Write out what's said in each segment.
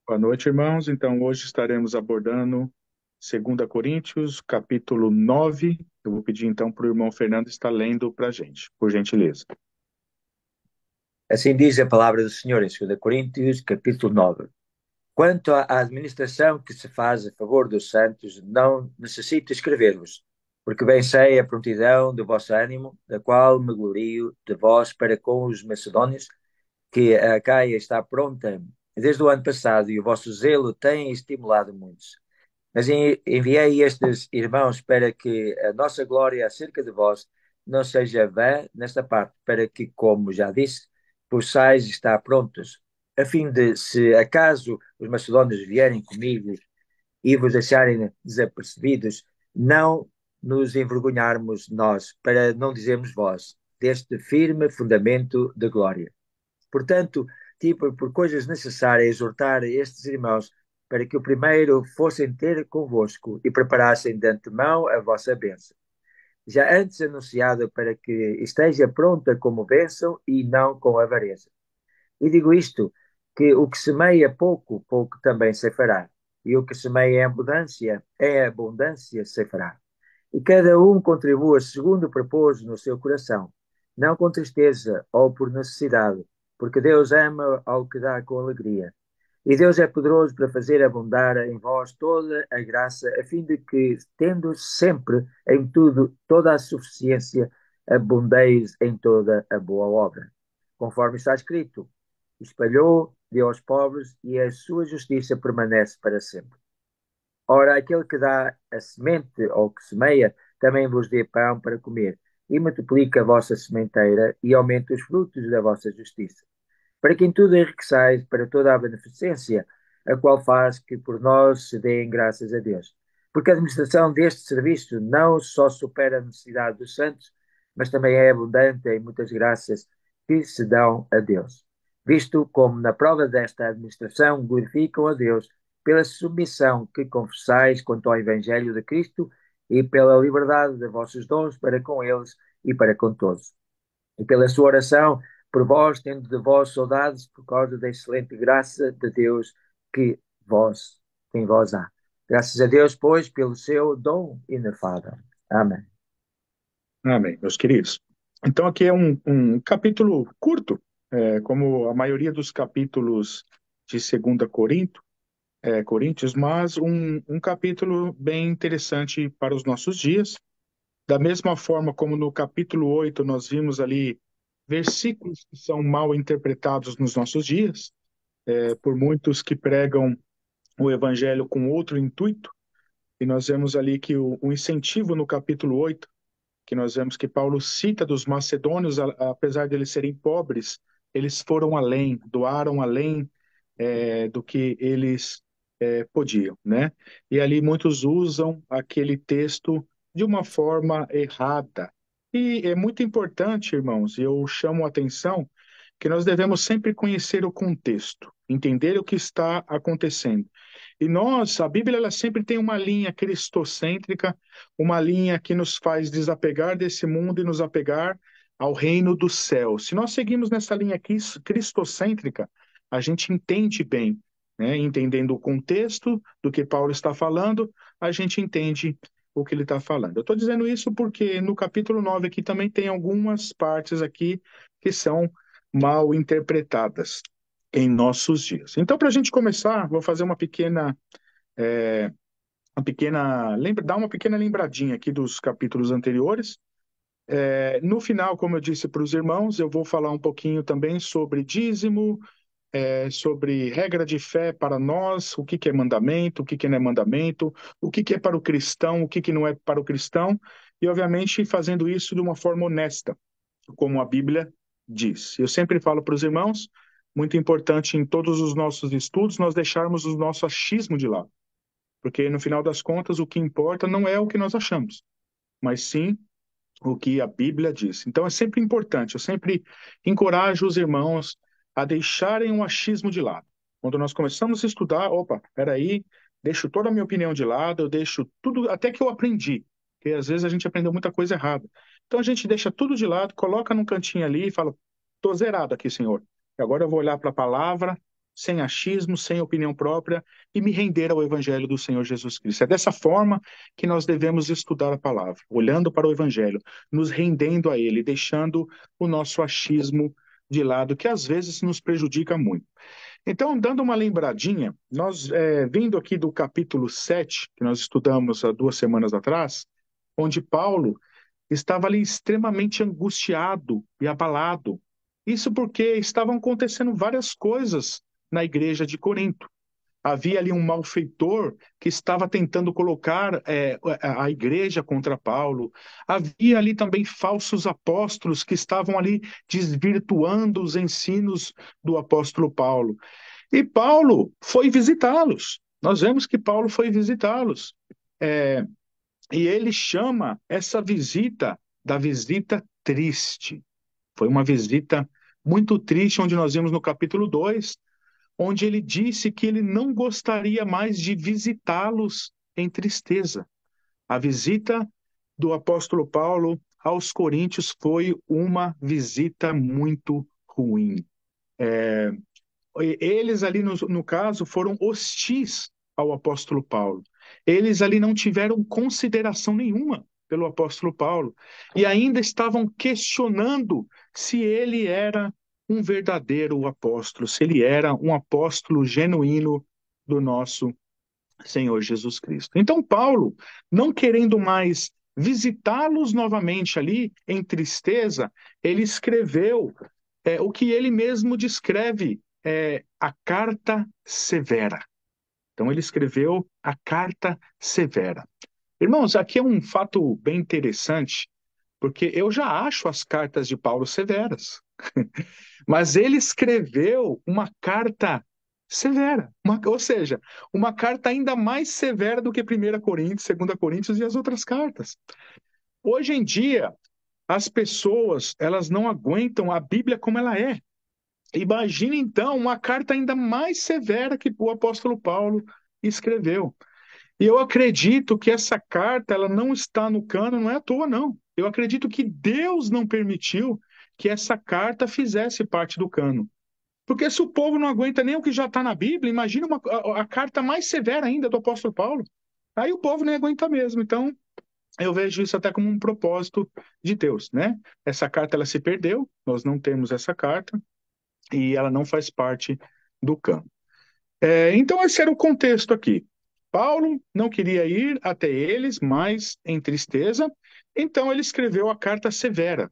Boa noite, irmãos. Então, hoje estaremos abordando 2 Coríntios, capítulo 9. Eu vou pedir, então, para o irmão Fernando estar lendo para a gente, por gentileza. Assim diz a palavra do Senhor em 2 Coríntios, capítulo 9. Quanto à administração que se faz a favor dos santos, não necessito escrever-vos, porque bem sei a prontidão do vosso ânimo, da qual me glorio de vós para com os macedônios, que a Acaia está pronta desde o ano passado e o vosso zelo tem estimulado muitos. Mas enviei estes irmãos para que a nossa glória acerca de vós não seja vã nesta parte, para que, como já disse, possais estar prontos, a fim de, se acaso os macedônios vierem comigo e vos acharem desapercebidos, não nos envergonharmos nós, para não dizermos vós, deste firme fundamento de glória. Portanto, tipo, por coisas necessárias, exortar estes irmãos para que o primeiro fossem ter convosco e preparassem de antemão a vossa bênção, já antes anunciada para que esteja pronta como bênção e não com avareza. E digo isto, que o que semeia pouco, pouco também se fará, e o que semeia em abundância se fará. E cada um contribua segundo propôs no seu coração, não com tristeza ou por necessidade, porque Deus ama ao que dá com alegria. E Deus é poderoso para fazer abundar em vós toda a graça, a fim de que, tendo sempre em tudo toda a suficiência, abundeis em toda a boa obra. Conforme está escrito, espalhou, deu aos pobres, e a sua justiça permanece para sempre. Ora, aquele que dá a semente ou que semeia, também vos dê pão para comer, e multiplica a vossa sementeira e aumenta os frutos da vossa justiça, para que em tudo enriqueçais para toda a beneficência, a qual faz que por nós se deem graças a Deus. Porque a administração deste serviço não só supera a necessidade dos santos, mas também é abundante em muitas graças que se dão a Deus. Visto como na prova desta administração glorificam a Deus pela submissão que confessais quanto ao Evangelho de Cristo e pela liberdade de vossos dons para com eles e para com todos. E pela sua oração por vós, tendo de vós saudades por causa da excelente graça de Deus que vós, que em vós há. Graças a Deus, pois, pelo seu dom inefável. Amém. Amém, meus queridos. Então, aqui é um capítulo curto, como a maioria dos capítulos de 2 Coríntios, mas um capítulo bem interessante para os nossos dias. Da mesma forma como no capítulo 8 nós vimos ali versículos que são mal interpretados nos nossos dias, por muitos que pregam o evangelho com outro intuito, e nós vemos ali que o incentivo no capítulo 8, que nós vemos que Paulo cita dos macedônios, apesar de eles serem pobres, eles foram além, doaram além do que eles podiam, né? E ali muitos usam aquele texto de uma forma errada. E é muito importante, irmãos, e eu chamo a atenção que nós devemos sempre conhecer o contexto, entender o que está acontecendo. E nós, a Bíblia, ela sempre tem uma linha cristocêntrica, uma linha que nos faz desapegar desse mundo e nos apegar ao reino do céu. Se nós seguimos nessa linha cristocêntrica, a gente entende bem, né? Entendendo o contexto do que Paulo está falando, a gente entende o que ele está falando. Eu estou dizendo isso porque no capítulo 9 aqui também tem algumas partes aqui que são mal interpretadas em nossos dias. Então, para a gente começar, vou fazer dar uma pequena lembradinha aqui dos capítulos anteriores. No final, como eu disse para os irmãos, eu vou falar um pouquinho também sobre dízimo, sobre regra de fé para nós, o que que é mandamento, o que que não é mandamento, o que que é para o cristão, o que que não é para o cristão, e obviamente fazendo isso de uma forma honesta, como a Bíblia diz. Eu sempre falo para os irmãos, muito importante em todos os nossos estudos, nós deixarmos o nosso achismo de lado, porque no final das contas o que importa não é o que nós achamos, mas sim o que a Bíblia diz. Então é sempre importante, eu sempre encorajo os irmãos a deixarem o achismo de lado. Quando nós começamos a estudar, opa, peraí, deixo toda a minha opinião de lado, eu deixo tudo, até que eu aprendi, porque às vezes a gente aprendeu muita coisa errada. Então a gente deixa tudo de lado, coloca num cantinho ali e fala, tô zerado aqui, Senhor. E agora eu vou olhar para a palavra, sem achismo, sem opinião própria, e me render ao Evangelho do Senhor Jesus Cristo. É dessa forma que nós devemos estudar a palavra, olhando para o Evangelho, nos rendendo a ele, deixando o nosso achismo de lado, que às vezes nos prejudica muito. Então, dando uma lembradinha, nós, vindo aqui do capítulo 7, que nós estudamos há 2 semanas atrás, onde Paulo estava ali extremamente angustiado e abalado. Isso porque estavam acontecendo várias coisas na igreja de Corinto. Havia ali um malfeitor que estava tentando colocar a igreja contra Paulo. Havia ali também falsos apóstolos que estavam ali desvirtuando os ensinos do apóstolo Paulo. E Paulo foi visitá-los. Nós vemos que Paulo foi visitá-los. É, e ele chama essa visita da visita triste. Foi uma visita muito triste, onde nós vimos no capítulo 2, onde ele disse que ele não gostaria mais de visitá-los em tristeza. A visita do apóstolo Paulo aos Coríntios foi uma visita muito ruim. Eles ali, no caso, foram hostis ao apóstolo Paulo. Eles ali não tiveram consideração nenhuma pelo apóstolo Paulo e ainda estavam questionando se ele era um verdadeiro apóstolo, se ele era um apóstolo genuíno do nosso Senhor Jesus Cristo. Então, Paulo, não querendo mais visitá-los novamente ali em tristeza, ele escreveu o que ele mesmo descreve, a carta severa. Então, ele escreveu a carta severa. Irmãos, aqui é um fato bem interessante, porque eu já acho as cartas de Paulo severas, mas ele escreveu uma carta severa, ou seja, uma carta ainda mais severa do que 1 Coríntios, 2 Coríntios e as outras cartas. Hoje em dia, as pessoas, elas não aguentam a Bíblia como ela é. Imagine, então, uma carta ainda mais severa que o apóstolo Paulo escreveu. E eu acredito que essa carta ela não está no cânon, não é à toa, não. Eu acredito que Deus não permitiu que essa carta fizesse parte do cânon. Porque se o povo não aguenta nem o que já está na Bíblia, imagina a carta mais severa ainda do apóstolo Paulo. Aí o povo nem aguenta mesmo. Então, eu vejo isso até como um propósito de Deus, né? Essa carta ela se perdeu, nós não temos essa carta e ela não faz parte do cânon. Então, esse era o contexto aqui. Paulo não queria ir até eles, mas em tristeza, então ele escreveu a carta severa.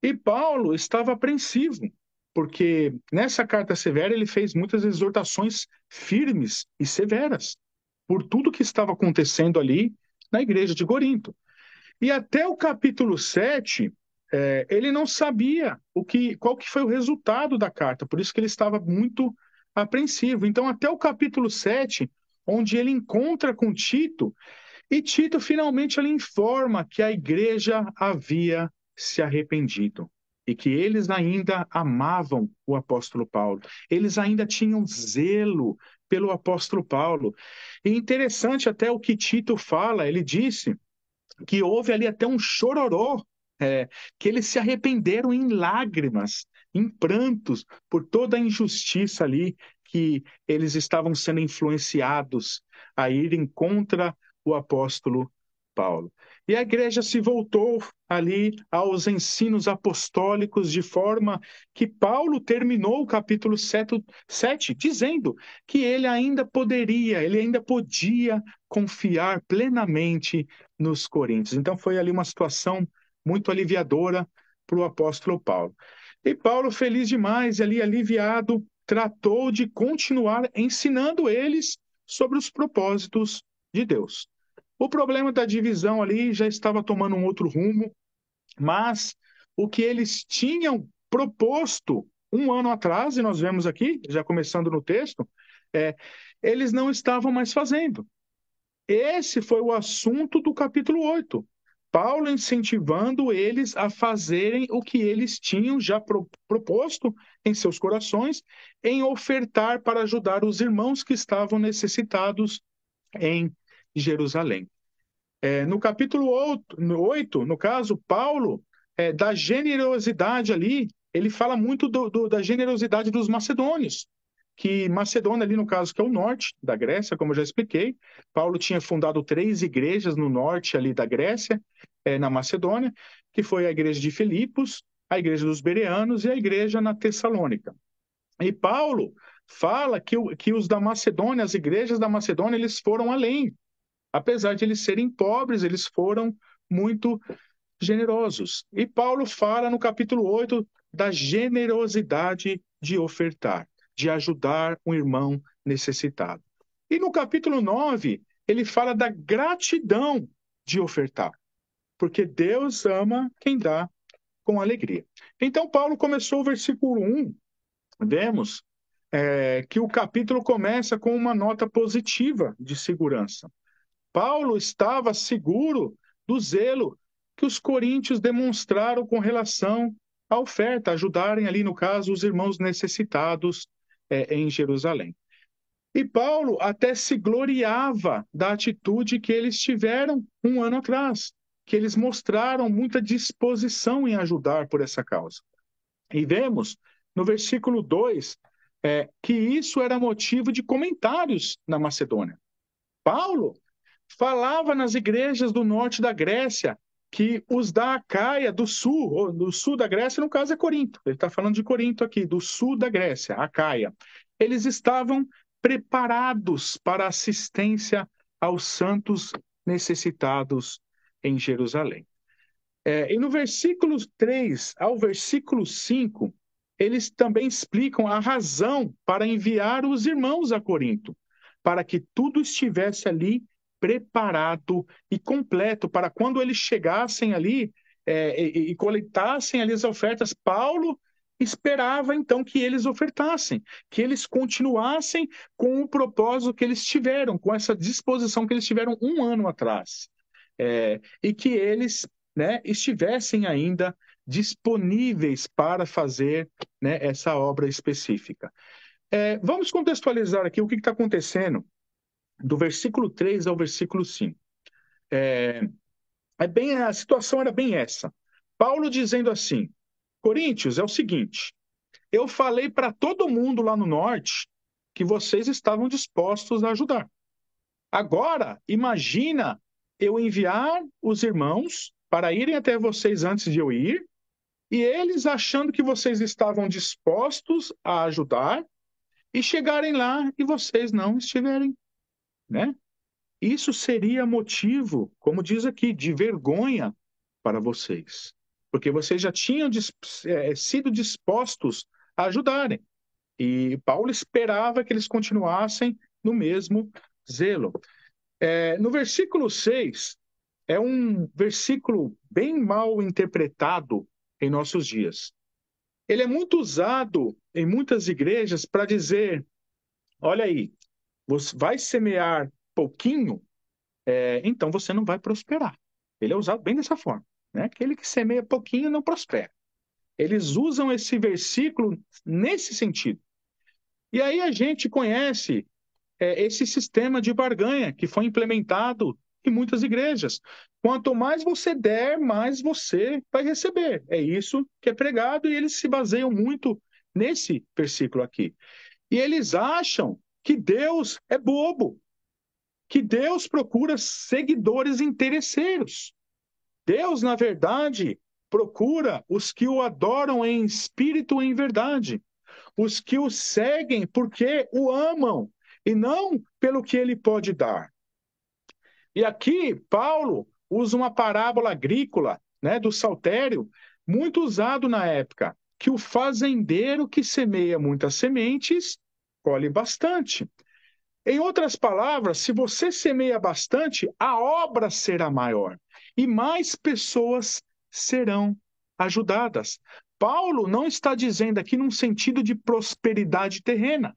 E Paulo estava apreensivo, porque nessa carta severa ele fez muitas exortações firmes e severas por tudo que estava acontecendo ali na igreja de Corinto. E até o capítulo 7, ele não sabia qual que foi o resultado da carta, por isso que ele estava muito apreensivo. Então, até o capítulo 7, onde ele encontra com Tito, e Tito finalmente ele informa que a igreja havia se arrependido e que eles ainda amavam o apóstolo Paulo. Eles ainda tinham zelo pelo apóstolo Paulo. E interessante até o que Tito fala, ele disse que houve ali até um chororô, que eles se arrependeram em lágrimas, em prantos, por toda a injustiça ali que eles estavam sendo influenciados a irem contra o apóstolo Paulo. E a igreja se voltou ali aos ensinos apostólicos, de forma que Paulo terminou o capítulo 7 dizendo que ele ainda podia confiar plenamente nos Coríntios. Então foi ali uma situação muito aliviadora para o apóstolo Paulo. E Paulo, feliz demais, ali aliviado, tratou de continuar ensinando eles sobre os propósitos de Deus. O problema da divisão ali já estava tomando um outro rumo, mas o que eles tinham proposto um ano atrás, e nós vemos aqui, já começando no texto, é, eles não estavam mais fazendo. Esse foi o assunto do capítulo 8. Paulo incentivando eles a fazerem o que eles tinham já proposto em seus corações, em ofertar para ajudar os irmãos que estavam necessitados em Jerusalém. No capítulo 8, no caso, Paulo, da generosidade ali, ele fala muito da generosidade dos macedônios, que Macedônia, ali no caso, que é o norte da Grécia, como eu já expliquei, Paulo tinha fundado 3 igrejas no norte ali da Grécia, na Macedônia, que foi a igreja de Filipos, a igreja dos Bereanos e a igreja na Tessalônica. E Paulo fala que os da Macedônia, as igrejas da Macedônia, eles foram além. Apesar de eles serem pobres, eles foram muito generosos. E Paulo fala no capítulo 8 da generosidade de ofertar, de ajudar um irmão necessitado. E no capítulo 9, ele fala da gratidão de ofertar, porque Deus ama quem dá com alegria. Então, Paulo começou o versículo 1, vemos que o capítulo começa com uma nota positiva de segurança. Paulo estava seguro do zelo que os coríntios demonstraram com relação à oferta, ajudarem ali, no caso, os irmãos necessitados em Jerusalém. E Paulo até se gloriava da atitude que eles tiveram um ano atrás, que eles mostraram muita disposição em ajudar por essa causa. E vemos no versículo 2 que isso era motivo de comentários na Macedônia. Paulo falava nas igrejas do norte da Grécia que os da Acaia, do sul da Grécia, no caso é Corinto, ele está falando de Corinto aqui, do sul da Grécia, Acaia, eles estavam preparados para assistência aos santos necessitados em Jerusalém. E no versículo 3 ao versículo 5, eles também explicam a razão para enviar os irmãos a Corinto, para que tudo estivesse ali preparado e completo, para quando eles chegassem ali e coletassem ali as ofertas, Paulo esperava então que eles ofertassem, que eles continuassem com o propósito que eles tiveram, com essa disposição que eles tiveram um ano atrás. E que eles estivessem ainda disponíveis para fazer essa obra específica. Vamos contextualizar aqui o que está acontecendo do versículo 3 ao versículo 5. A situação era bem essa. Paulo dizendo assim, Coríntios, é o seguinte, eu falei para todo mundo lá no norte que vocês estavam dispostos a ajudar. Agora, imagina eu enviar os irmãos para irem até vocês antes de eu ir, e eles achando que vocês estavam dispostos a ajudar, e chegarem lá e vocês não estiverem, né? Isso seria motivo, como diz aqui, de vergonha para vocês, porque vocês já tinham sido dispostos a ajudarem. E Paulo esperava que eles continuassem no mesmo zelo. No versículo 6, é um versículo bem mal interpretado em nossos dias. Ele é muito usado em muitas igrejas para dizer, olha aí, você vai semear pouquinho, então você não vai prosperar. Ele é usado bem dessa forma, né? Aquele que semeia pouquinho não prospera. Eles usam esse versículo nesse sentido. E aí a gente conhece esse sistema de barganha que foi implementado em muitas igrejas. Quanto mais você der, mais você vai receber. É isso que é pregado e eles se baseiam muito nesse versículo aqui. E eles acham que Deus é bobo, que Deus procura seguidores interesseiros. Deus, na verdade, procura os que o adoram em espírito e em verdade, os que o seguem porque o amam e não pelo que ele pode dar. E aqui, Paulo usa uma parábola agrícola, do saltério, muito usado na época, que o fazendeiro que semeia muitas sementes, colhe bastante. Em outras palavras, se você semeia bastante, a obra será maior e mais pessoas serão ajudadas. Paulo não está dizendo aqui num sentido de prosperidade terrena.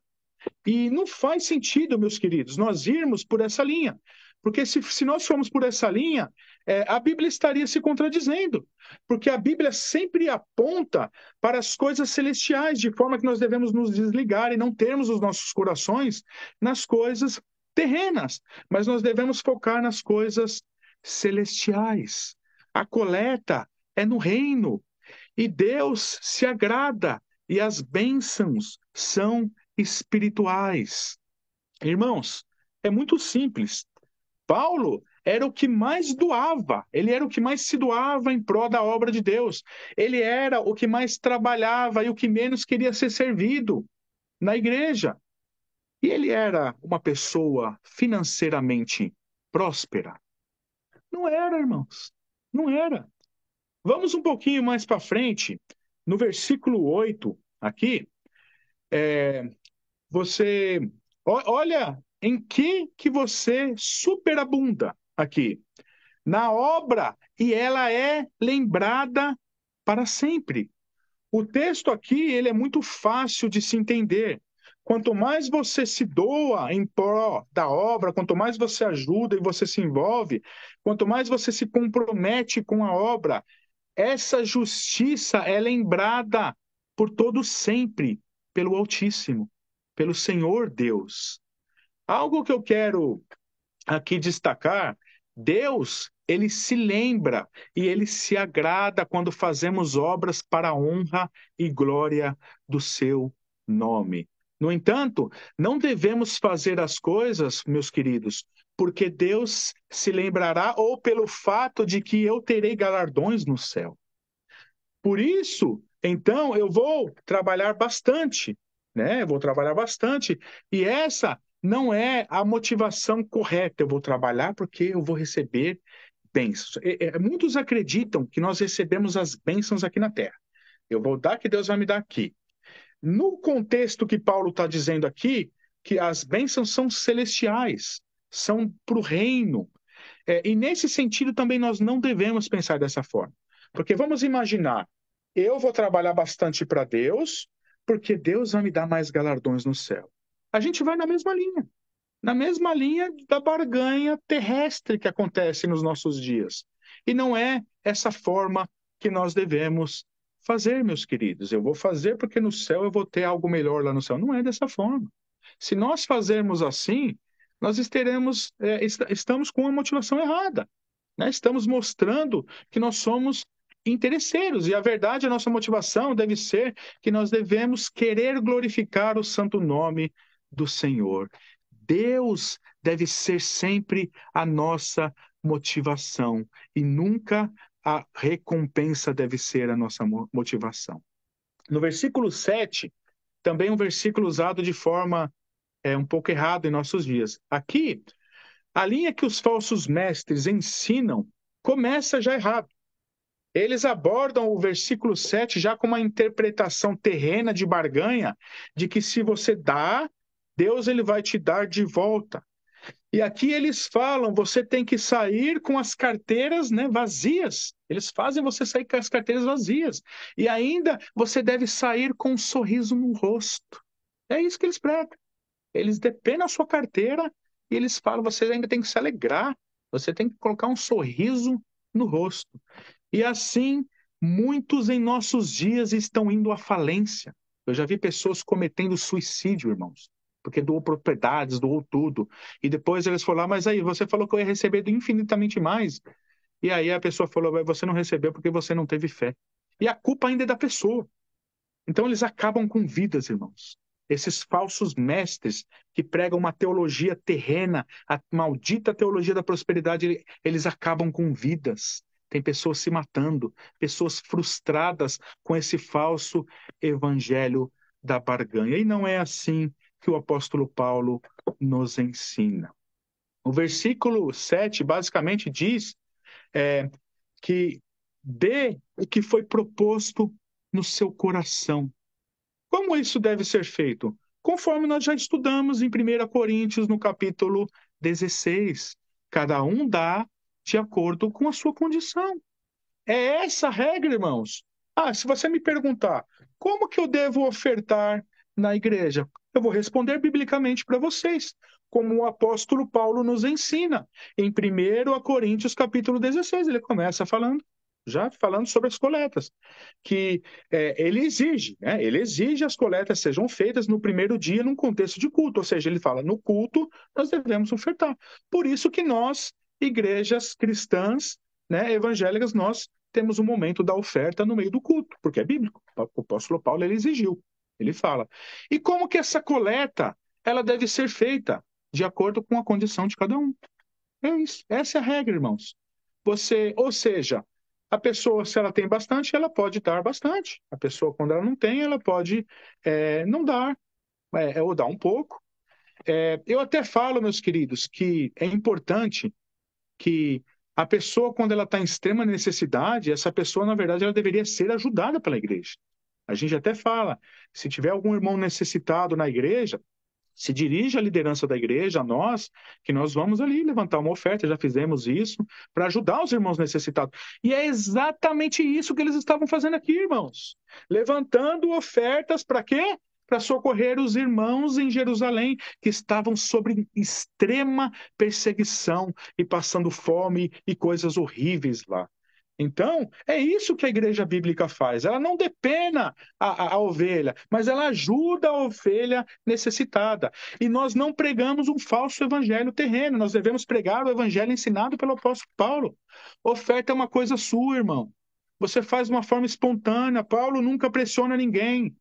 E não faz sentido, meus queridos, nós irmos por essa linha. Porque se nós formos por essa linha, a Bíblia estaria se contradizendo. Porque a Bíblia sempre aponta para as coisas celestiais, de forma que nós devemos nos desligar e não termos os nossos corações nas coisas terrenas. Mas nós devemos focar nas coisas celestiais. A coleta é no reino. E Deus se agrada. E as bênçãos são espirituais. Irmãos, é muito simples. Paulo era o que mais doava, ele era o que mais se doava em prol da obra de Deus. Ele era o que mais trabalhava e o que menos queria ser servido na igreja. E ele era uma pessoa financeiramente próspera? Não era, irmãos. Não era. Vamos um pouquinho mais para frente, no versículo 8, aqui, você olha em que você superabunda aqui. Na obra, e ela é lembrada para sempre. O texto aqui, ele é muito fácil de se entender. Quanto mais você se doa em pró da obra, quanto mais você ajuda e você se envolve, quanto mais você se compromete com a obra, essa justiça é lembrada por todo sempre pelo Altíssimo, pelo Senhor Deus. Algo que eu quero aqui destacar, Deus, ele se lembra e ele se agrada quando fazemos obras para a honra e glória do seu nome. No entanto, não devemos fazer as coisas, meus queridos, porque Deus se lembrará ou pelo fato de que eu terei galardões no céu. Por isso, então, eu vou trabalhar bastante, né? Eu vou trabalhar bastante. E essa não é a motivação correta. Eu vou trabalhar porque eu vou receber bênçãos. Muitos acreditam que nós recebemos as bênçãos aqui na Terra. Eu vou dar que Deus vai me dar aqui. No contexto que Paulo está dizendo aqui, que as bênçãos são celestiais, são para o reino. E nesse sentido também nós não devemos pensar dessa forma. Porque vamos imaginar, eu vou trabalhar bastante para Deus, porque Deus vai me dar mais galardões no céu. A gente vai na mesma linha da barganha terrestre que acontece nos nossos dias. E não é essa forma que nós devemos fazer, meus queridos. Eu vou fazer porque no céu eu vou ter algo melhor lá no céu. Não é dessa forma. Se nós fazermos assim, nós estamos com a motivação errada, né? Estamos mostrando que nós somos interesseiros, e a verdade, a nossa motivação deve ser que nós devemos querer glorificar o santo nome do Senhor. Deus deve ser sempre a nossa motivação e nunca a recompensa deve ser a nossa motivação. No versículo 7, também um versículo usado de forma um pouco errada em nossos dias. Aqui, a linha que os falsos mestres ensinam começa já errado. Eles abordam o versículo 7 já com uma interpretação terrena de barganha, de que se você dá, Deus ele vai te dar de volta. E aqui eles falam, você tem que sair com as carteiras, né, vazias. Eles fazem você sair com as carteiras vazias. E ainda você deve sair com um sorriso no rosto. É isso que eles pregam. Eles depenam a sua carteira e eles falam, você ainda tem que se alegrar, você tem que colocar um sorriso no rosto. E assim, muitos em nossos dias estão indo à falência. Eu já vi pessoas cometendo suicídio, irmãos, porque doou propriedades, doou tudo. E depois eles falaram, mas aí, você falou que eu ia receber infinitamente mais. E aí a pessoa falou, você não recebeu porque você não teve fé. E a culpa ainda é da pessoa. Então eles acabam com vidas, irmãos. Esses falsos mestres que pregam uma teologia terrena, a maldita teologia da prosperidade, eles acabam com vidas. Tem pessoas se matando, pessoas frustradas com esse falso evangelho da barganha. E não é assim que o apóstolo Paulo nos ensina. O versículo 7 basicamente diz que dê o que foi proposto no seu coração. Como isso deve ser feito? Conforme nós já estudamos em 1 Coríntios, no capítulo 16. Cada um dá de acordo com a sua condição. É essa a regra, irmãos. Se você me perguntar, como que eu devo ofertar na igreja? Eu vou responder biblicamente para vocês, como o apóstolo Paulo nos ensina. Em 1 Coríntios, capítulo 16, ele começa já falando sobre as coletas, que ele exige as coletas sejam feitas no primeiro dia num contexto de culto, ou seja, ele fala, no culto nós devemos ofertar. Por isso que nós, igrejas cristãs, né, evangélicas, nós temos um momento da oferta no meio do culto, porque é bíblico. O apóstolo Paulo ele exigiu. Ele fala. E como que essa coleta ela deve ser feita? De acordo com a condição de cada um. É isso. Essa é a regra, irmãos. Ou seja, a pessoa, se ela tem bastante, ela pode dar bastante. A pessoa, quando ela não tem, ela pode não dar, ou dar um pouco. Eu até falo, meus queridos, que é importante que a pessoa, quando ela está em extrema necessidade, essa pessoa, na verdade, ela deveria ser ajudada pela igreja. A gente até fala, se tiver algum irmão necessitado na igreja, se dirige à liderança da igreja, a nós, que nós vamos ali levantar uma oferta, já fizemos isso, para ajudar os irmãos necessitados. E é exatamente isso que eles estavam fazendo aqui, irmãos. Levantando ofertas para quê? Para socorrer os irmãos em Jerusalém, que estavam sob extrema perseguição e passando fome e coisas horríveis lá. Então, é isso que a igreja bíblica faz. Ela não depena a ovelha, mas ela ajuda a ovelha necessitada. E nós não pregamos um falso evangelho terreno, nós devemos pregar o evangelho ensinado pelo apóstolo Paulo. Oferta é uma coisa sua, irmão. Você faz de uma forma espontânea. Paulo nunca pressiona ninguém.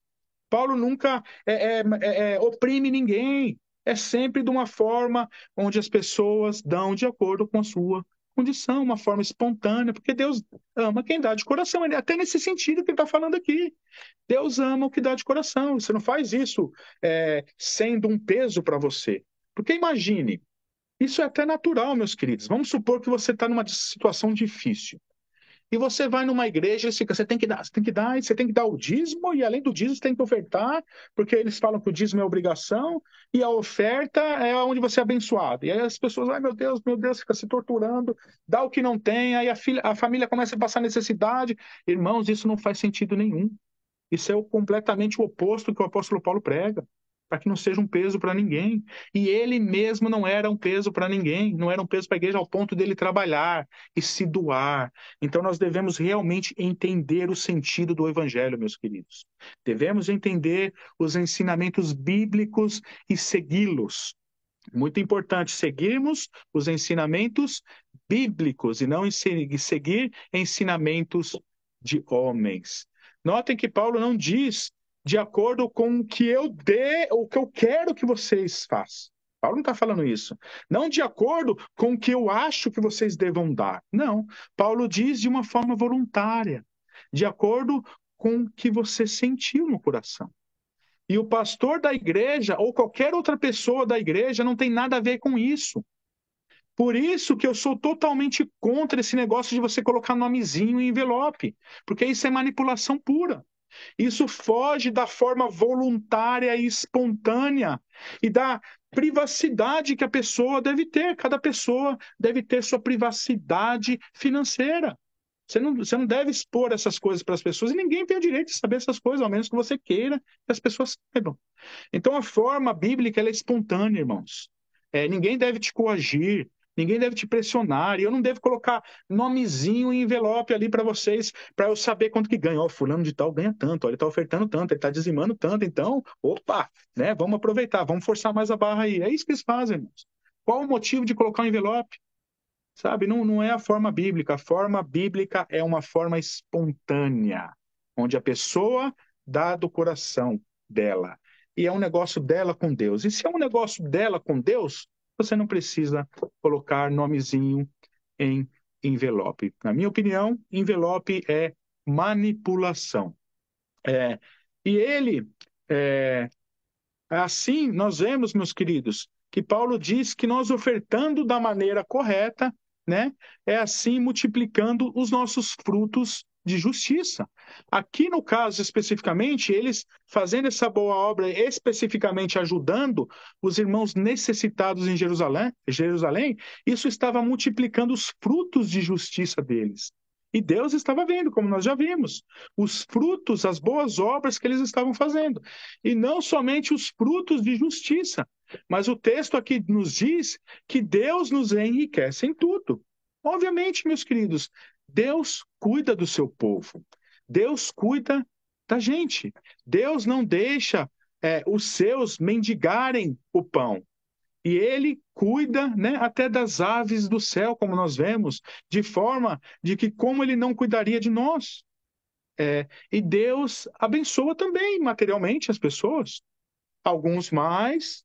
Paulo nunca oprime ninguém. É sempre de uma forma onde as pessoas dão de acordo com a sua condição, uma forma espontânea, porque Deus ama quem dá de coração. Até nesse sentido que ele está falando aqui. Deus ama o que dá de coração. Você não faz isso sendo um peso para você. Porque imagine, isso é até natural, meus queridos. Vamos supor que você está numa situação difícil. E você vai numa igreja e fica, você tem que dar, você tem que dar, você tem que dar o dízimo, e além do dízimo, você tem que ofertar, porque eles falam que o dízimo é obrigação, e a oferta é onde você é abençoado. E aí as pessoas, ai meu Deus, fica se torturando, dá o que não tem, aí a família começa a passar necessidade. Irmãos, isso não faz sentido nenhum. Isso é completamente o oposto que o apóstolo Paulo prega, para que não seja um peso para ninguém. E ele mesmo não era um peso para ninguém, não era um peso para a igreja ao ponto dele trabalhar e se doar. Então nós devemos realmente entender o sentido do evangelho, meus queridos. Devemos entender os ensinamentos bíblicos e segui-los. Muito importante seguirmos os ensinamentos bíblicos e não seguir ensinamentos de homens. Notem que Paulo não diz de acordo com o que eu dê, o que eu quero que vocês façam. Paulo não está falando isso. Não de acordo com o que eu acho que vocês devam dar. Não. Paulo diz de uma forma voluntária, de acordo com o que você sentiu no coração. E o pastor da igreja ou qualquer outra pessoa da igreja não tem nada a ver com isso. Por isso que eu sou totalmente contra esse negócio de você colocar nomezinho em envelope, porque isso é manipulação pura. Isso foge da forma voluntária e espontânea e da privacidade que a pessoa deve ter. Cada pessoa deve ter sua privacidade financeira. Você não deve expor essas coisas para as pessoas e ninguém tem o direito de saber essas coisas, ao menos que você queira que as pessoas saibam. Então a forma bíblica ela é espontânea, irmãos. Ninguém deve te coagir, ninguém deve te pressionar, e eu não devo colocar nomezinho em envelope ali para vocês, para eu saber quanto que ganha. Ó, fulano de tal ganha tanto, ó, ele está ofertando tanto, ele está dizimando tanto, então, opa, né, vamos aproveitar, vamos forçar mais a barra aí. É isso que eles fazem, irmãos. Qual o motivo de colocar um envelope? Sabe, não é a forma bíblica. A forma bíblica é uma forma espontânea, onde a pessoa dá do coração dela. E é um negócio dela com Deus. E se é um negócio dela com Deus, você não precisa colocar nomezinho em envelope. Na minha opinião, envelope é manipulação. É, e ele, é, assim, nós vemos, meus queridos, que Paulo diz que nós ofertando da maneira correta, né, é assim multiplicando os nossos frutos de justiça. Aqui no caso especificamente, eles fazendo essa boa obra, especificamente ajudando os irmãos necessitados em Jerusalém, isso estava multiplicando os frutos de justiça deles. E Deus estava vendo, como nós já vimos, os frutos, as boas obras que eles estavam fazendo. E não somente os frutos de justiça, mas o texto aqui nos diz que Deus nos enriquece em tudo. Obviamente, meus queridos, Deus cuida do seu povo. Deus cuida da gente. Deus não deixa os seus mendigarem o pão. E ele cuida, né, até das aves do céu, como nós vemos, de forma de que como ele não cuidaria de nós. E Deus abençoa também materialmente as pessoas, alguns mais,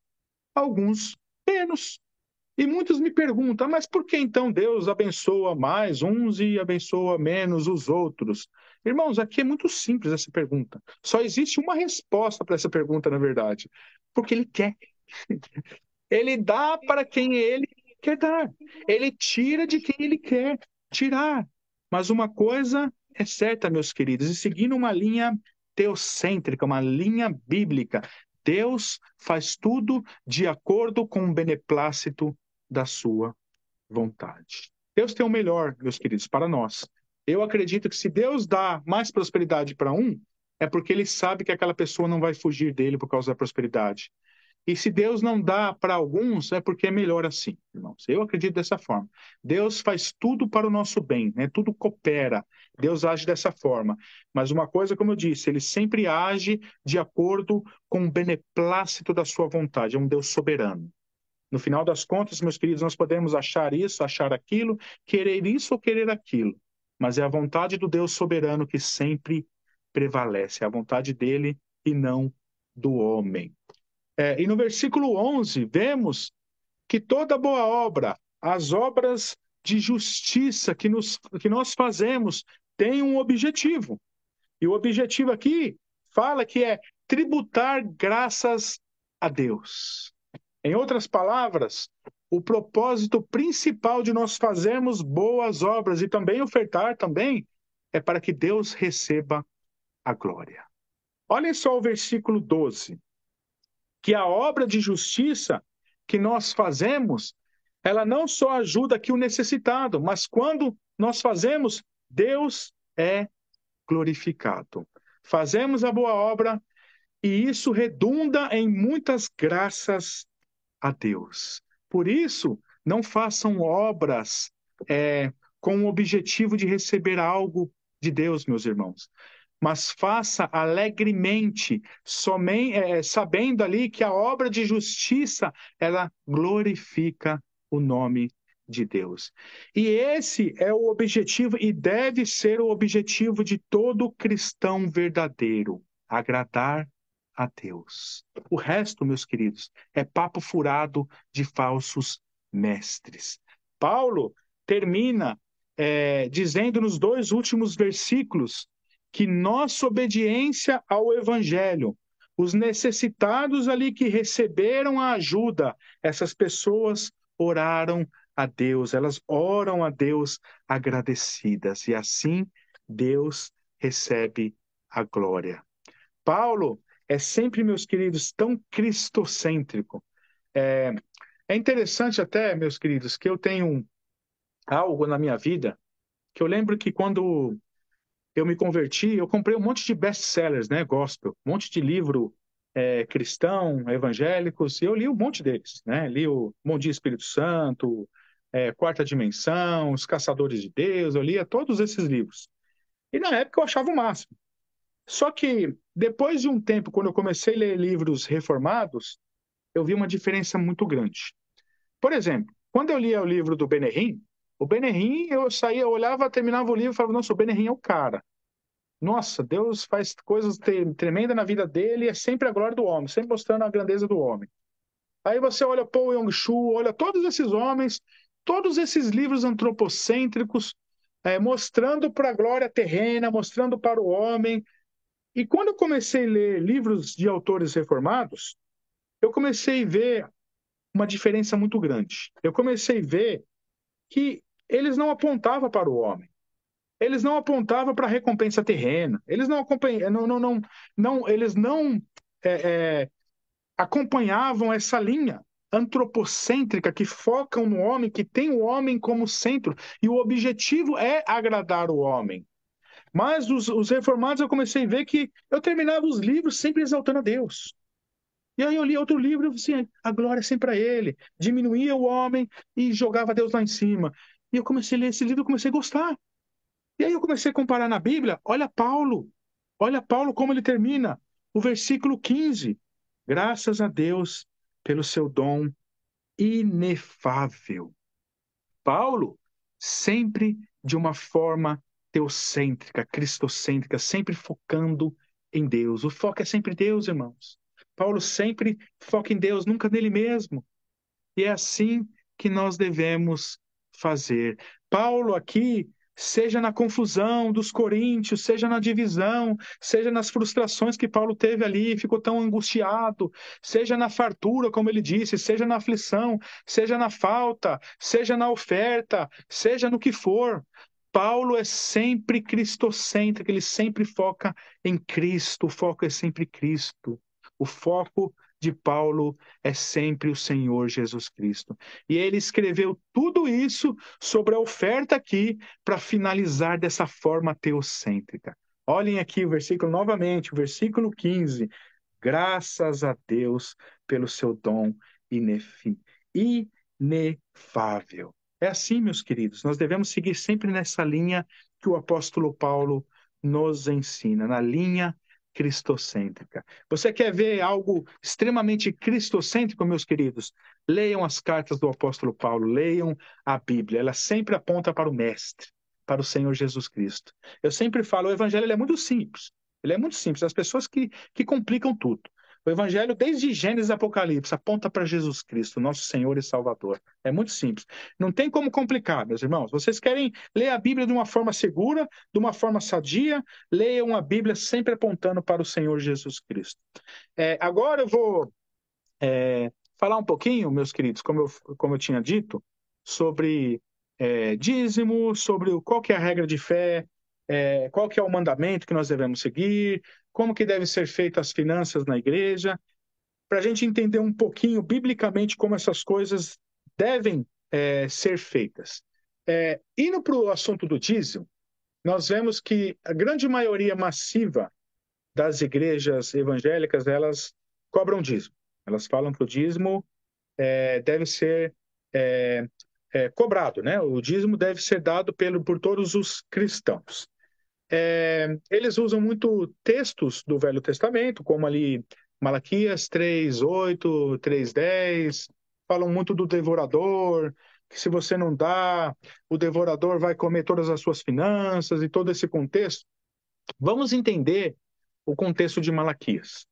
alguns menos. E muitos me perguntam, mas por que então Deus abençoa mais uns e abençoa menos os outros? Irmãos, aqui é muito simples essa pergunta. Só existe uma resposta para essa pergunta, na verdade. Porque Ele quer. Ele dá para quem Ele quer dar. Ele tira de quem Ele quer tirar. Mas uma coisa é certa, meus queridos, e seguindo uma linha teocêntrica, uma linha bíblica, Deus faz tudo de acordo com o beneplácito da sua vontade. Deus tem o melhor, meus queridos, para nós. Eu acredito que se Deus dá mais prosperidade para um, é porque ele sabe que aquela pessoa não vai fugir dele por causa da prosperidade. E se Deus não dá para alguns, é porque é melhor assim, irmãos. Eu acredito dessa forma. Deus faz tudo para o nosso bem, né? Tudo coopera. Deus age dessa forma. Mas uma coisa, como eu disse, ele sempre age de acordo com o beneplácito da sua vontade. É um Deus soberano. No final das contas, meus queridos, nós podemos achar isso, achar aquilo, querer isso ou querer aquilo. Mas é a vontade do Deus soberano que sempre prevalece. É a vontade dele e não do homem. E no versículo 11, vemos que toda boa obra, as obras de justiça que nós fazemos, tem um objetivo. E o objetivo aqui fala que é tributar graças a Deus. Em outras palavras, o propósito principal de nós fazermos boas obras e também ofertar também é para que Deus receba a glória. Olhem só o versículo 12, que a obra de justiça que nós fazemos, ela não só ajuda aqui o necessitado, mas quando nós fazemos, Deus é glorificado. Fazemos a boa obra e isso redunda em muitas graças a Deus. Por isso, não façam obras com o objetivo de receber algo de Deus, meus irmãos. Mas faça alegremente, somente, sabendo ali que a obra de justiça, ela glorifica o nome de Deus. E esse é o objetivo e deve ser o objetivo de todo cristão verdadeiro, agradar a Deus. O resto, meus queridos, é papo furado de falsos mestres. Paulo termina dizendo nos dois últimos versículos que nossa obediência ao Evangelho, os necessitados ali que receberam a ajuda, essas pessoas oraram a Deus, elas oram a Deus agradecidas, e assim Deus recebe a glória. Paulo é sempre, meus queridos, tão cristocêntrico. É, é interessante até, meus queridos, que eu tenho algo na minha vida que eu lembro que quando eu me converti, eu comprei um monte de best-sellers, né, gospel, um monte de livro cristão, evangélicos, e eu li um monte deles, né? Li o Bom Dia Espírito Santo, Quarta Dimensão, Os Caçadores de Deus, eu lia todos esses livros. E na época eu achava o máximo. Só que depois de um tempo, quando eu comecei a ler livros reformados, eu vi uma diferença muito grande. Por exemplo, quando eu lia o livro do Benihim, o Benihim, eu saía, eu olhava, terminava o livro e falava, nossa, o Benihim é o cara. Nossa, Deus faz coisas tremendas na vida dele e é sempre a glória do homem, sempre mostrando a grandeza do homem. Aí você olha Paul Yong-Shu, olha todos esses homens, todos esses livros antropocêntricos, mostrando para a glória terrena, mostrando para o homem. E quando eu comecei a ler livros de autores reformados, eu comecei a ver uma diferença muito grande. Eu comecei a ver que eles não apontavam para o homem. Eles não apontavam para a recompensa terrena. Eles não acompanhavam essa linha antropocêntrica que focam no homem, que tem o homem como centro, e o objetivo é agradar o homem. Mas os reformados eu comecei a ver que eu terminava os livros sempre exaltando a Deus. E aí eu li outro livro e assim, a glória é sempre para ele. Diminuía o homem e jogava Deus lá em cima. E eu comecei a ler esse livro e comecei a gostar. E aí eu comecei a comparar na Bíblia, olha Paulo como ele termina, o versículo 15. Graças a Deus pelo seu dom inefável. Paulo, sempre de uma forma teocêntrica, cristocêntrica, sempre focando em Deus. O foco é sempre Deus, irmãos. Paulo sempre foca em Deus, nunca nele mesmo. E é assim que nós devemos fazer. Paulo aqui, seja na confusão dos coríntios, seja na divisão, seja nas frustrações que Paulo teve ali, ficou tão angustiado, seja na fartura, como ele disse, seja na aflição, seja na falta, seja na oferta, seja no que for. Paulo é sempre cristocêntrico, ele sempre foca em Cristo, o foco é sempre Cristo. O foco de Paulo é sempre o Senhor Jesus Cristo. E ele escreveu tudo isso sobre a oferta aqui para finalizar dessa forma teocêntrica. Olhem aqui o versículo novamente, o versículo 15. Graças a Deus pelo seu dom inefável. É assim, meus queridos, nós devemos seguir sempre nessa linha que o apóstolo Paulo nos ensina, na linha cristocêntrica. Você quer ver algo extremamente cristocêntrico, meus queridos? Leiam as cartas do apóstolo Paulo, leiam a Bíblia, ela sempre aponta para o Mestre, para o Senhor Jesus Cristo. Eu sempre falo, o evangelho ele é muito simples. Ele é muito simples. As pessoas que complicam tudo. O Evangelho, desde Gênesis e Apocalipse, aponta para Jesus Cristo, nosso Senhor e Salvador. É muito simples. Não tem como complicar, meus irmãos. Vocês querem ler a Bíblia de uma forma segura, de uma forma sadia, leiam a Bíblia sempre apontando para o Senhor Jesus Cristo. Agora eu vou falar um pouquinho, meus queridos, como eu tinha dito, sobre dízimo, sobre qual que é a regra de fé, qual que é o mandamento que nós devemos seguir, como que devem ser feitas as finanças na igreja, para a gente entender um pouquinho, biblicamente, como essas coisas devem ser feitas. Indo para o assunto do dízimo, nós vemos que a grande maioria massiva das igrejas evangélicas, elas cobram dízimo. Elas falam que o dízimo deve ser cobrado, né? O dízimo deve ser dado por todos os cristãos. Eles usam muito textos do Velho Testamento, como ali Malaquias 3:8, 3:10, falam muito do devorador, que se você não dá, o devorador vai comer todas as suas finanças e todo esse contexto. Vamos entender o contexto de Malaquias.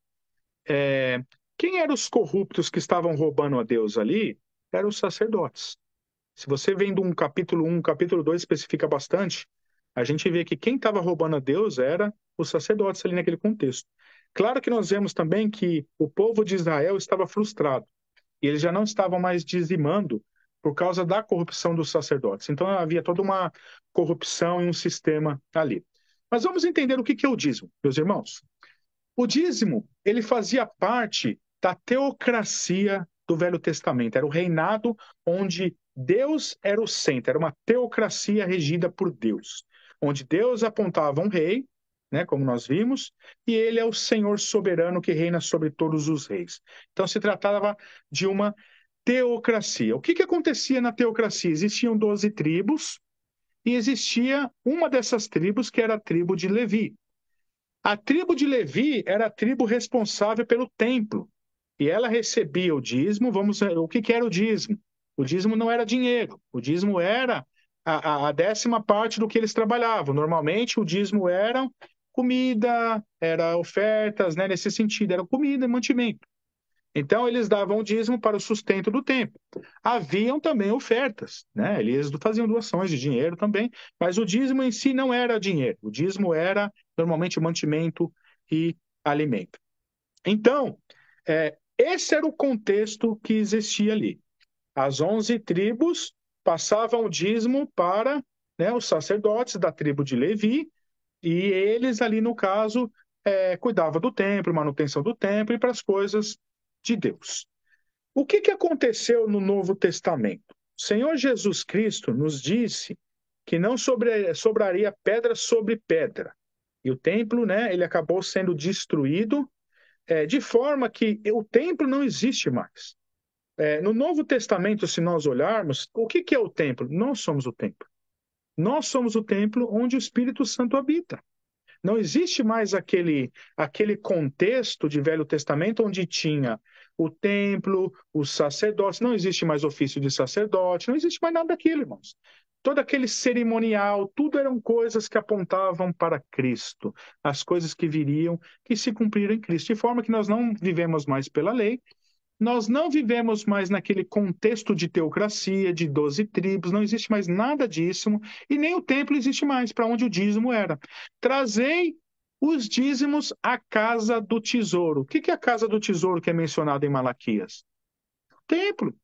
Quem eram os corruptos que estavam roubando a Deus ali? Eram os sacerdotes. Se você vem de um capítulo 1, capítulo 2 especifica bastante, a gente vê que quem estava roubando a Deus era os sacerdotes ali naquele contexto. Claro que nós vemos também que o povo de Israel estava frustrado e eles já não estavam mais dizimando por causa da corrupção dos sacerdotes. Então havia toda uma corrupção em um sistema ali. Mas vamos entender o que é o dízimo, meus irmãos. O dízimo, ele fazia parte da teocracia do Velho Testamento. Era o reinado onde Deus era o centro, era uma teocracia regida por Deus, onde Deus apontava um rei, né, como nós vimos, e ele é o Senhor soberano que reina sobre todos os reis. Então se tratava de uma teocracia. O que acontecia na teocracia? Existiam 12 tribos e existia uma dessas tribos que era a tribo de Levi. A tribo de Levi era a tribo responsável pelo templo. E ela recebia o dízimo. O que era o dízimo? O dízimo não era dinheiro. O dízimo era a 10ª parte do que eles trabalhavam. Normalmente, o dízimo era comida, era ofertas, né, nesse sentido. Era comida e mantimento. Então, eles davam o dízimo para o sustento do templo. Haviam também ofertas, né? Eles faziam doações de dinheiro também, mas o dízimo em si não era dinheiro. O dízimo era, normalmente, mantimento e alimento. Então, esse era o contexto que existia ali. As 11 tribos passavam o dízimo para, né, os sacerdotes da tribo de Levi, e eles ali, no caso, cuidavam do templo, manutenção do templo e para as coisas de Deus. O que aconteceu no Novo Testamento? O Senhor Jesus Cristo nos disse que não sobraria pedra sobre pedra. E o templo, né, ele acabou sendo destruído, de forma que o templo não existe mais. No Novo Testamento, se nós olharmos, o que é o templo? Nós somos o templo. Nós somos o templo onde o Espírito Santo habita. Não existe mais aquele contexto de Velho Testamento onde tinha o templo, os sacerdotes, não existe mais ofício de sacerdote, não existe mais nada daquilo, irmãos. todo aquele cerimonial, tudo eram coisas que apontavam para Cristo, as coisas que viriam, que se cumpriram em Cristo, de forma que nós não vivemos mais pela lei, nós não vivemos mais naquele contexto de teocracia, de 12 tribos, não existe mais nada disso, e nem o templo existe mais, para onde o dízimo era. Trazei os dízimos à casa do tesouro. O que é a casa do tesouro que é mencionada em Malaquias? Templo.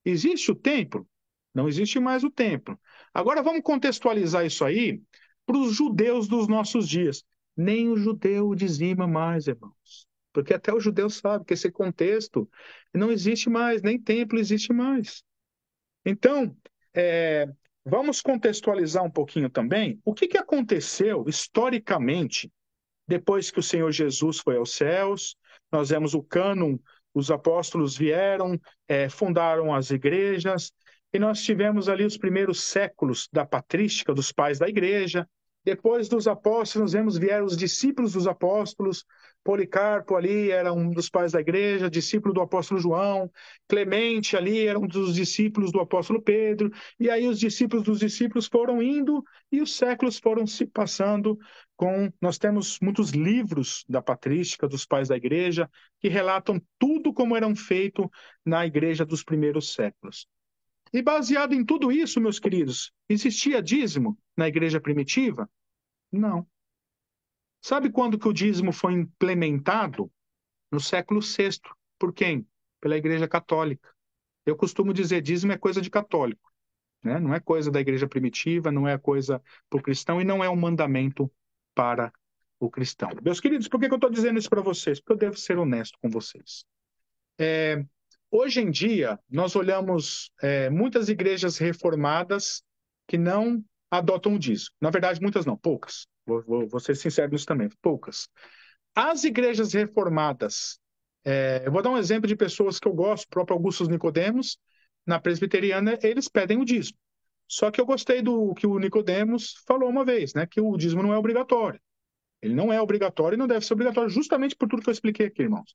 Existe o templo? Não existe mais o templo. Agora vamos contextualizar isso aí para os judeus dos nossos dias. Nem o judeu dizima mais, irmãos. Porque até o judeu sabe que esse contexto não existe mais, nem templo existe mais. Então, vamos contextualizar um pouquinho também o que aconteceu historicamente depois que o Senhor Jesus foi aos céus. Nós vemos o cânon, os apóstolos vieram, fundaram as igrejas, e nós tivemos ali os primeiros séculos da patrística dos pais da igreja. Depois dos apóstolos, vieram os discípulos dos apóstolos. Policarpo ali era um dos pais da igreja, discípulo do apóstolo João. Clemente ali era um dos discípulos do apóstolo Pedro. E aí os discípulos dos discípulos foram indo e os séculos foram se passando. Nós temos muitos livros da patrística dos pais da igreja que relatam tudo como eram feito na igreja dos primeiros séculos. E baseado em tudo isso, meus queridos, existia dízimo na igreja primitiva? Não. Sabe quando que o dízimo foi implementado? No século VI. Por quem? Pela igreja católica. Eu costumo dizer, dízimo é coisa de católico, né? Não é coisa da igreja primitiva, não é coisa para o cristão e não é um mandamento para o cristão. Meus queridos, por que eu estou dizendo isso para vocês? Porque eu devo ser honesto com vocês. Hoje em dia, nós olhamos muitas igrejas reformadas que não adotam o dízimo. Na verdade, muitas não, poucas. Vou ser sincero nisso também, poucas. As igrejas reformadas, eu vou dar um exemplo de pessoas que eu gosto, o próprio Augusto Nicodemos, na presbiteriana, eles pedem o dízimo. Só que eu gostei do que o Nicodemos falou uma vez, né, que o dízimo não é obrigatório. Ele não é obrigatório e não deve ser obrigatório justamente por tudo que eu expliquei aqui, irmãos.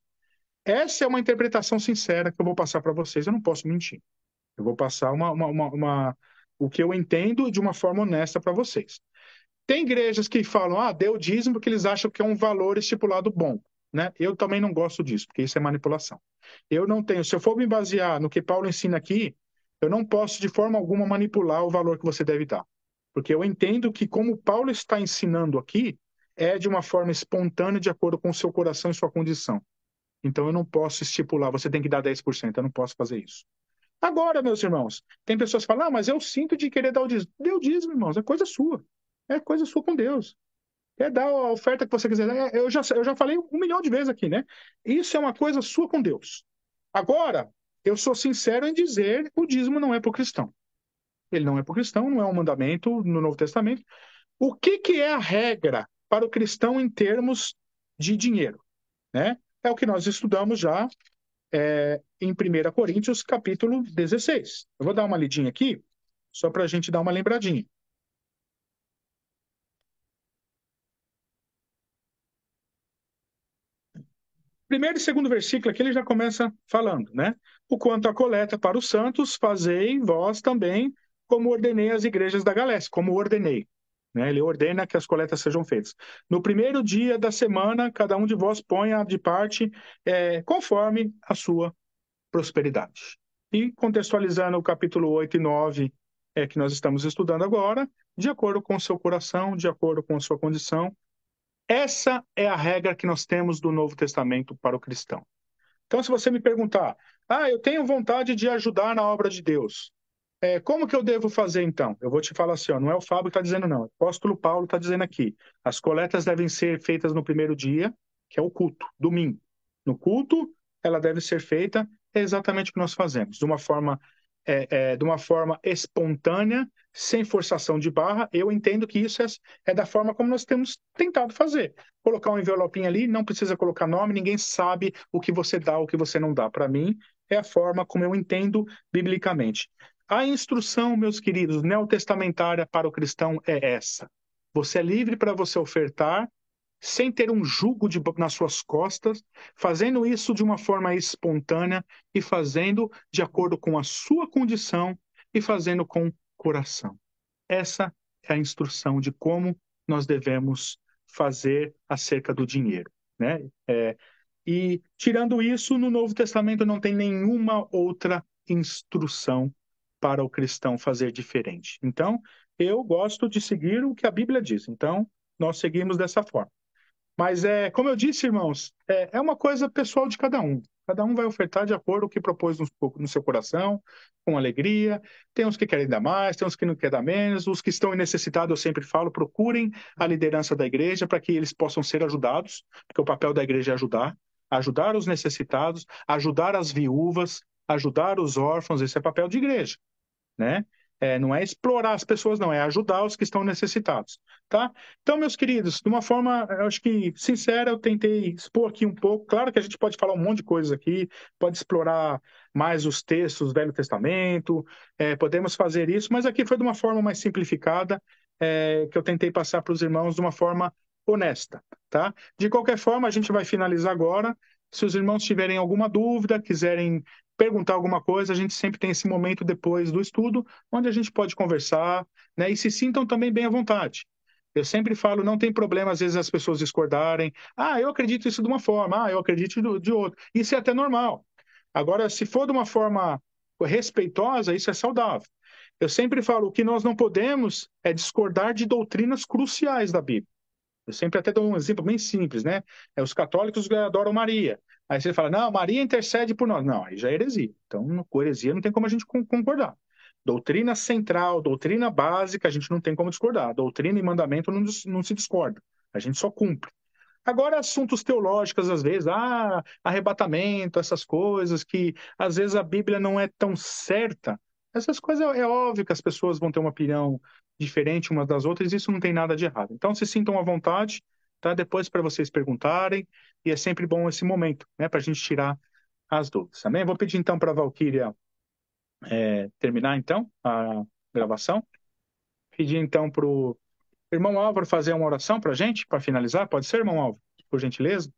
Essa é uma interpretação sincera que eu vou passar para vocês, eu não posso mentir. Eu vou passar o que eu entendo de uma forma honesta para vocês. Tem igrejas que falam, dê o dízimo porque eles acham que é um valor estipulado bom, né? Eu também não gosto disso, porque isso é manipulação. Eu não tenho, se eu for me basear no que Paulo ensina aqui, eu não posso de forma alguma manipular o valor que você deve dar. Porque eu entendo que como Paulo está ensinando aqui, é de uma forma espontânea, de acordo com o seu coração e sua condição. Então eu não posso estipular, você tem que dar 10%, eu não posso fazer isso. Agora, meus irmãos, tem pessoas que falam, mas eu sinto de querer dar o dízimo. Dê o dízimo, irmãos, é coisa sua. É coisa sua com Deus. É dar a oferta que você quiser. Eu já falei 1 milhão de vezes aqui, né? Isso é uma coisa sua com Deus. Agora, eu sou sincero em dizer que o dízimo não é para o cristão. Ele não é para o cristão, não é um mandamento no Novo Testamento. O que é a regra para o cristão em termos de dinheiro, né? É o que nós estudamos já em 1 Coríntios, capítulo 16. Eu vou dar uma lidinha aqui, só para a gente dar uma lembradinha. Primeiro e segundo versículo aqui ele já começa falando, né? O quanto à coleta para os santos, fazei vós também, como ordenei às igrejas da Galécia, como ordenei. Né? Ele ordena que as coletas sejam feitas. No primeiro dia da semana, cada um de vós ponha de parte conforme a sua prosperidade. E contextualizando o capítulo 8 e 9 que nós estamos estudando agora, de acordo com o seu coração, de acordo com a sua condição, essa é a regra que nós temos do Novo Testamento para o cristão. Então, se você me perguntar, eu tenho vontade de ajudar na obra de Deus, como que eu devo fazer então? Eu vou te falar assim, não é o Fábio que está dizendo não, o apóstolo Paulo está dizendo aqui, as coletas devem ser feitas no primeiro dia, que é o culto, domingo. No culto, ela deve ser feita exatamente o que nós fazemos, de uma forma espontânea, sem forçação de barra. Eu entendo que isso é da forma como nós temos tentado fazer. Colocar um envelopinho ali, não precisa colocar nome, ninguém sabe o que você dá, o que você não dá. Para mim, é a forma como eu entendo biblicamente. A instrução, meus queridos, neotestamentária para o cristão é essa. Você é livre para você ofertar, sem ter um jugo nas suas costas, fazendo isso de uma forma espontânea e fazendo de acordo com a sua condição e fazendo com coração. essa é a instrução de como nós devemos fazer acerca do dinheiro, né? E tirando isso, no Novo Testamento não tem nenhuma outra instrução para o cristão fazer diferente. Então, eu gosto de seguir o que a Bíblia diz. Então, nós seguimos dessa forma. Mas como eu disse, irmãos, é uma coisa pessoal de cada um. Cada um vai ofertar de acordo com o que propôs no seu coração, com alegria. Tem uns que querem dar mais, tem uns que não querem dar menos. Os que estão necessitados, eu sempre falo, procurem a liderança da igreja para que eles possam ser ajudados, porque o papel da igreja é ajudar, ajudar os necessitados, ajudar as viúvas, ajudar os órfãos. Esse é papel de igreja, né? Não é explorar as pessoas, não, é ajudar os que estão necessitados, tá? Então, meus queridos, de uma forma, eu acho que sincera, eu tentei expor aqui um pouco. Claro que a gente pode falar um monte de coisas aqui, pode explorar mais os textos do Velho Testamento, podemos fazer isso, mas aqui foi de uma forma mais simplificada, que eu tentei passar para os irmãos de uma forma honesta, tá? De qualquer forma, a gente vai finalizar agora. Se os irmãos tiverem alguma dúvida, quiserem perguntar alguma coisa, a gente sempre tem esse momento depois do estudo, onde a gente pode conversar, né? E se sintam também bem à vontade. Eu sempre falo, não tem problema, às vezes as pessoas discordarem. Ah, eu acredito isso de uma forma, eu acredito de outra. Isso é até normal. Agora, se for de uma forma respeitosa, isso é saudável. Eu sempre falo, o que nós não podemos é discordar de doutrinas cruciais da Bíblia. Eu sempre até dou um exemplo bem simples, né? Os católicos adoram Maria. Aí você fala, não, Maria intercede por nós. Não, aí já é heresia. Então, com heresia não tem como a gente concordar. Doutrina central, doutrina básica, a gente não tem como discordar. Doutrina e mandamento não se discorda. A gente só cumpre. Agora, assuntos teológicos, às vezes, arrebatamento, essas coisas que às vezes a Bíblia não é tão certa. Essas coisas é óbvio que as pessoas vão ter uma opinião diferente umas das outras, e isso não tem nada de errado. Então, se sintam à vontade, tá? Depois para vocês perguntarem, e é sempre bom esse momento, né, para a gente tirar as dúvidas. Amém? Vou pedir então para a Valquíria terminar então a gravação. Pedir então para o irmão Álvaro fazer uma oração para a gente, para finalizar. Pode ser, irmão Álvaro? Por gentileza?